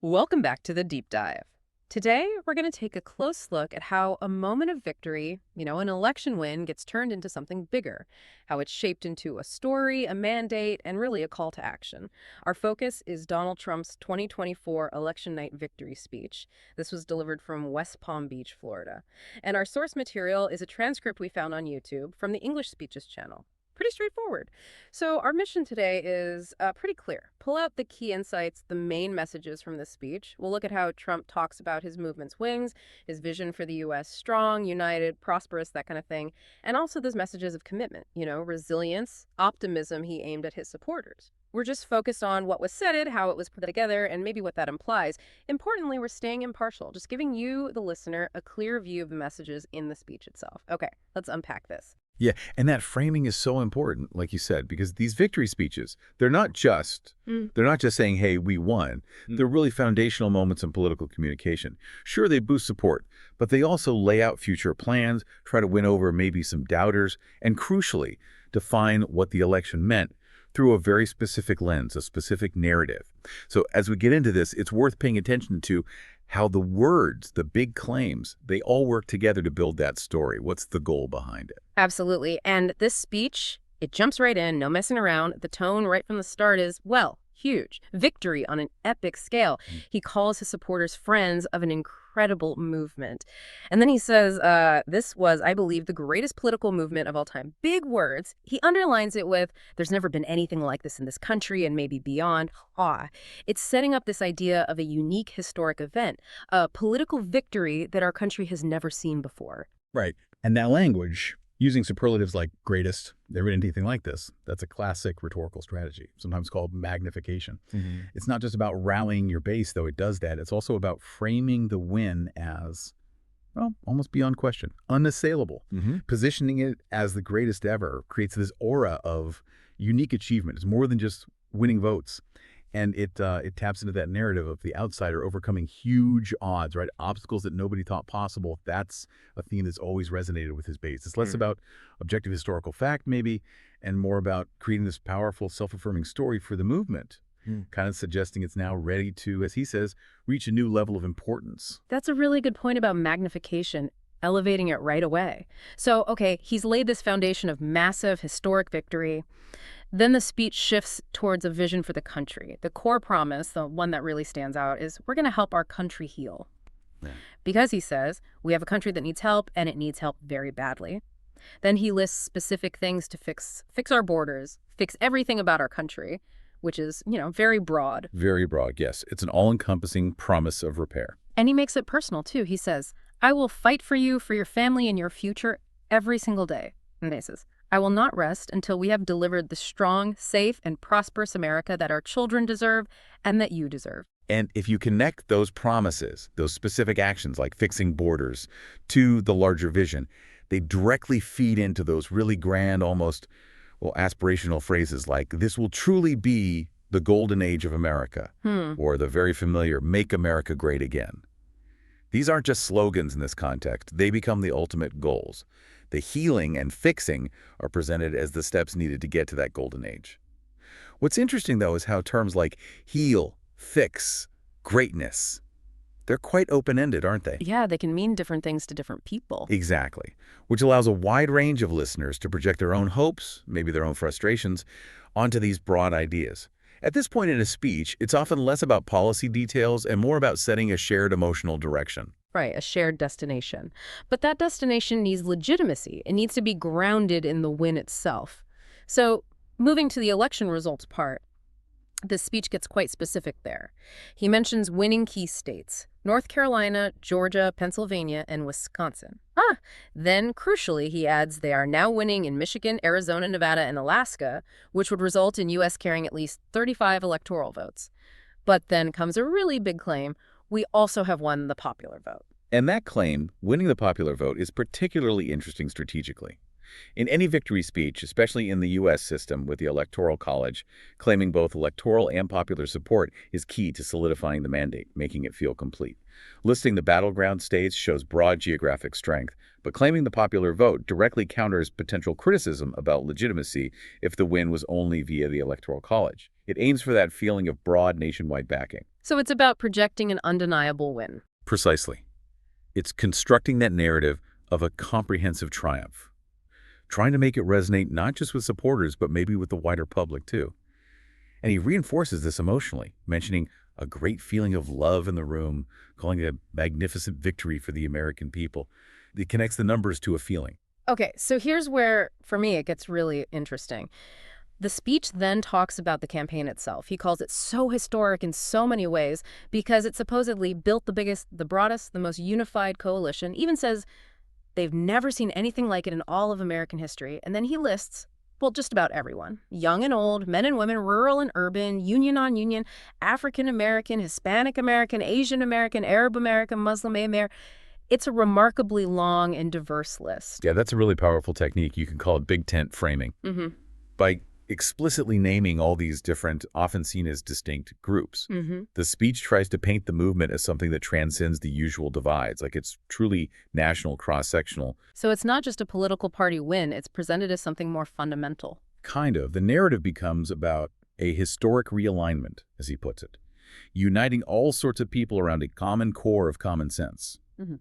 Welcome back to the deep dive. Today, we're going to take a close look at how a moment of victory, an election win, gets turned into something bigger, how it's shaped into a story, a mandate, and really a call to action. Our focus is Donald Trump's 2024 election night victory speech. This was delivered from West Palm Beach, Florida. And our source material is a transcript we found on YouTube from the English Speeches channel. Pretty straightforward. So our mission today is pretty clear. Pull out the key insights, the main messages from this speech. We'll look at how Trump talks about his movement's wings, his vision for the U.S. strong, united, prosperous, that kind of thing, and also those messages of commitment, resilience, optimism he aimed at his supporters. We're just focused on what was said, how it was put together, and maybe what that implies. Importantly, we're staying impartial, just giving you, the listener, a clear view of the messages in the speech itself. Okay, let's unpack this. Yeah, and that framing is so important, like you said, because these victory speeches, they're not just saying, hey, we won. They're really foundational moments in political communication. Sure, they boost support, but they also lay out future plans, try to win over maybe some doubters, and crucially, define what the election meant through a very specific lens, a specific narrative. So as we get into this, it's worth paying attention to how the words, the big claims, they all work together to build that story. What's the goal behind it? Absolutely. And this speech, it jumps right in, no messing around. The tone right from the start is, well, huge. Victory on an epic scale. He calls his supporters friends of an incredible movement. And then he says, this was, I believe, the greatest political movement of all time. Big words. He underlines it with, there's never been anything like this in this country and maybe beyond. It's setting up this idea of a unique historic event, a political victory that our country has never seen before. Right. And that language, using superlatives like greatest, never been anything like this, that's a classic rhetorical strategy, sometimes called magnification. It's not just about rallying your base, though it does that. It's also about framing the win as, well, almost beyond question, unassailable. Positioning it as the greatest ever creates this aura of unique achievement. It's more than just winning votes. And it taps into that narrative of the outsider overcoming huge odds, right? Obstacles that nobody thought possible. That's a theme that's always resonated with his base. It's less about objective historical fact, maybe, and more about creating this powerful, self-affirming story for the movement, kind of suggesting it's now ready to, as he says, reach a new level of importance. That's a really good point about magnification, elevating it right away. So, okay, he's laid this foundation of massive historic victory. Then the speech shifts towards a vision for the country. The core promise, the one that really stands out, is we're going to help our country heal. Yeah. Because he says, we have a country that needs help, and it needs help very badly. Then he lists specific things to fix our borders, fix everything about our country, which is, very broad. Very broad, yes. It's an all-encompassing promise of repair. And he makes it personal, too. He says, I will fight for you, for your family, and your future every single day. And he says, I will not rest until we have delivered the strong, safe, and prosperous America that our children deserve and that you deserve. And if you connect those promises, those specific actions like fixing borders, to the larger vision, they directly feed into those really grand, almost, well, aspirational phrases like, this will truly be the golden age of America, or the very familiar, make America great again. These aren't just slogans in this context. They become the ultimate goals. The healing and fixing are presented as the steps needed to get to that golden age. What's interesting, though, is how terms like heal, fix, greatness, they're quite open-ended, aren't they? Yeah, they can mean different things to different people. Exactly, which allows a wide range of listeners to project their own hopes, maybe their own frustrations, onto these broad ideas. At this point in a speech, it's often less about policy details and more about setting a shared emotional direction. Right, a shared destination. But that destination needs legitimacy. It needs to be grounded in the win itself. So, moving to the election results part, the speech gets quite specific there. He mentions winning key states: North Carolina, Georgia, Pennsylvania, and Wisconsin. Then, crucially, he adds they are now winning in Michigan, Arizona, Nevada, and Alaska, which would result in U.S. carrying at least 35 electoral votes. But then comes a really big claim: we also have won the popular vote. And that claim, winning the popular vote, is particularly interesting strategically. In any victory speech, especially in the U.S. system with the Electoral College, claiming both electoral and popular support is key to solidifying the mandate, making it feel complete. Listing the battleground states shows broad geographic strength, but claiming the popular vote directly counters potential criticism about legitimacy if the win was only via the Electoral College. It aims for that feeling of broad nationwide backing. So it's about projecting an undeniable win. Precisely. It's constructing that narrative of a comprehensive triumph, trying to make it resonate not just with supporters, but maybe with the wider public too. And he reinforces this emotionally, mentioning a great feeling of love in the room, calling it a magnificent victory for the American people. It connects the numbers to a feeling. Okay, so here's where, for me, it gets really interesting. The speech then talks about the campaign itself. He calls it so historic in so many ways because it supposedly built the biggest, the broadest, the most unified coalition, even says they've never seen anything like it in all of American history. And then he lists, well, just about everyone, young and old, men and women, rural and urban, union, non-union, African American, Hispanic American, Asian American, Arab American, Muslim, Amer. It's a remarkably long and diverse list. Yeah, that's a really powerful technique. You can call it big tent framing. Mm-hmm. By explicitly naming all these different, often seen as distinct groups. Mm-hmm. The speech tries to paint the movement as something that transcends the usual divides, like it's truly national, cross-sectional. So it's not just a political party win, it's presented as something more fundamental. Kind of. The narrative becomes about a historic realignment, as he puts it, uniting all sorts of people around a common core of common sense. Mm-hmm.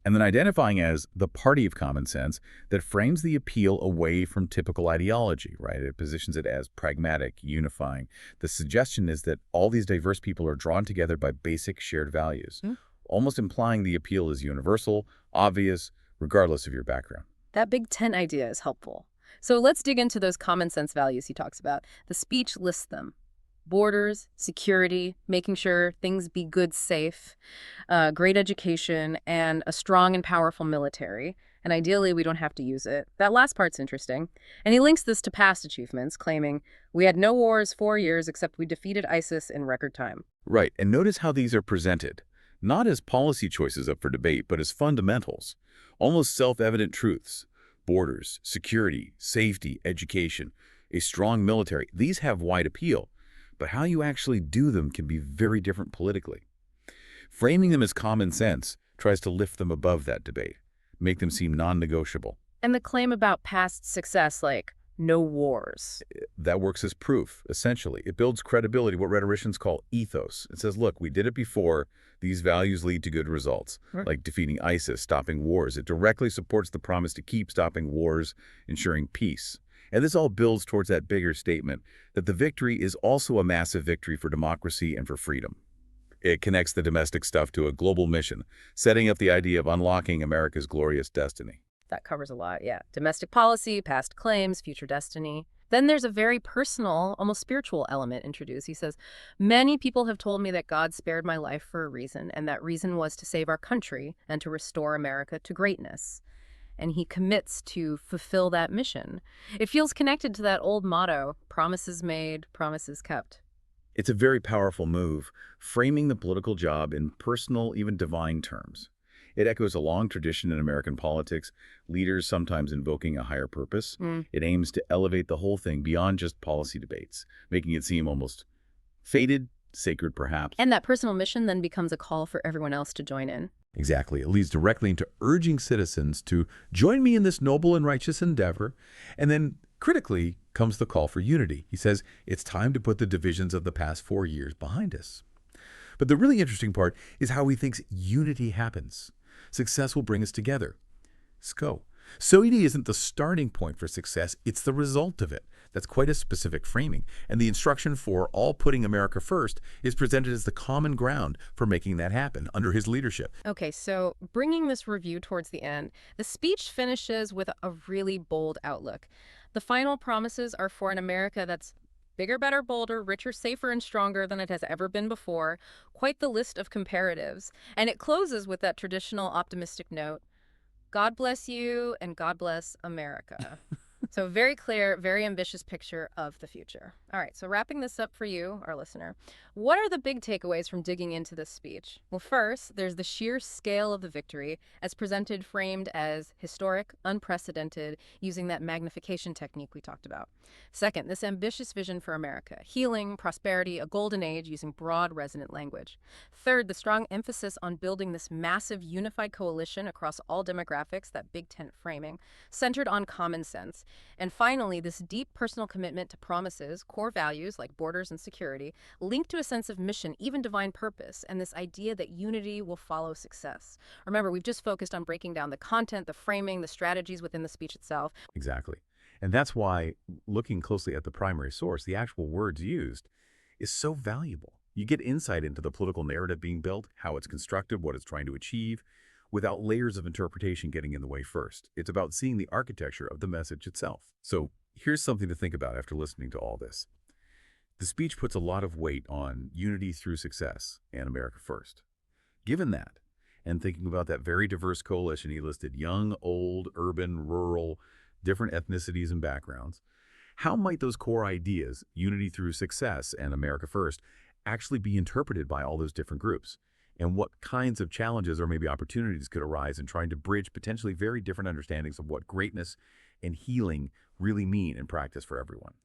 And then identifying as the party of common sense that frames the appeal away from typical ideology, right? It positions it as pragmatic, unifying. The suggestion is that all these diverse people are drawn together by basic shared values, almost implying the appeal is universal, obvious, regardless of your background. That big tent idea is helpful. So let's dig into those common sense values he talks about. The speech lists them. Borders, security, making sure things be good, safe, great education, and a strong and powerful military. And ideally, we don't have to use it. That last part's interesting. And he links this to past achievements, claiming, we had no wars 4 years except we defeated ISIS in record time. Right, and notice how these are presented, not as policy choices up for debate, but as fundamentals, almost self-evident truths. Borders, security, safety, education, a strong military. These have wide appeal. But how you actually do them can be very different politically. Framing them as common sense tries to lift them above that debate, make them seem non-negotiable. And the claim about past success, like no wars. That works as proof, essentially. It builds credibility, what rhetoricians call ethos. It says, look, we did it before. These values lead to good results, like defeating ISIS, stopping wars. It directly supports the promise to keep stopping wars, ensuring peace. And this all builds towards that bigger statement that the victory is also a massive victory for democracy and for freedom. It connects the domestic stuff to a global mission, setting up the idea of unlocking America's glorious destiny. That covers a lot, yeah. Domestic policy, past claims, future destiny. Then there's a very personal, almost spiritual element introduced. He says, many people have told me that God spared my life for a reason, and that reason was to save our country and to restore America to greatness. And he commits to fulfill that mission. It feels connected to that old motto, promises made, promises kept. It's a very powerful move, framing the political job in personal, even divine terms. It echoes a long tradition in American politics, leaders sometimes invoking a higher purpose. It aims to elevate the whole thing beyond just policy debates, making it seem almost fated, sacred perhaps. And that personal mission then becomes a call for everyone else to join in. Exactly. It leads directly into urging citizens to join me in this noble and righteous endeavor. And then critically comes the call for unity. He says it's time to put the divisions of the past 4 years behind us. But the really interesting part is how he thinks unity happens. Success will bring us together. SCO. Unity isn't the starting point for success, it's the result of it. That's quite a specific framing. And the instruction for all putting America first is presented as the common ground for making that happen under his leadership. Okay, so bringing this review towards the end, the speech finishes with a really bold outlook. The final promises are for an America that's bigger, better, bolder, richer, safer, and stronger than it has ever been before. Quite the list of comparatives. And it closes with that traditional optimistic note. God bless you and God bless America. So very clear, very ambitious picture of the future. All right, so wrapping this up for you, our listener, What are the big takeaways from digging into this speech? Well, first, there's the sheer scale of the victory, as presented, framed as historic, unprecedented, using that magnification technique we talked about. Second, this ambitious vision for America, healing, prosperity, a golden age, using broad, resonant language. Third, the strong emphasis on building this massive unified coalition across all demographics, that big tent framing, centered on common sense. And finally, this deep personal commitment to promises, core values like borders and security, linked to a sense of mission, even divine purpose, and this idea that unity will follow success. Remember, we've just focused on breaking down the content, the framing, the strategies within the speech itself. Exactly. And that's why looking closely at the primary source, the actual words used, is so valuable. You get insight into the political narrative being built, how it's constructed, what it's trying to achieve, without layers of interpretation getting in the way first. It's about seeing the architecture of the message itself. So here's something to think about after listening to all this. The speech puts a lot of weight on unity through success and America first. Given that, and thinking about that very diverse coalition he listed, young, old, urban, rural, different ethnicities and backgrounds, how might those core ideas, unity through success and America first, actually be interpreted by all those different groups? And what kinds of challenges or maybe opportunities could arise in trying to bridge potentially very different understandings of what greatness and healing really mean in practice for everyone?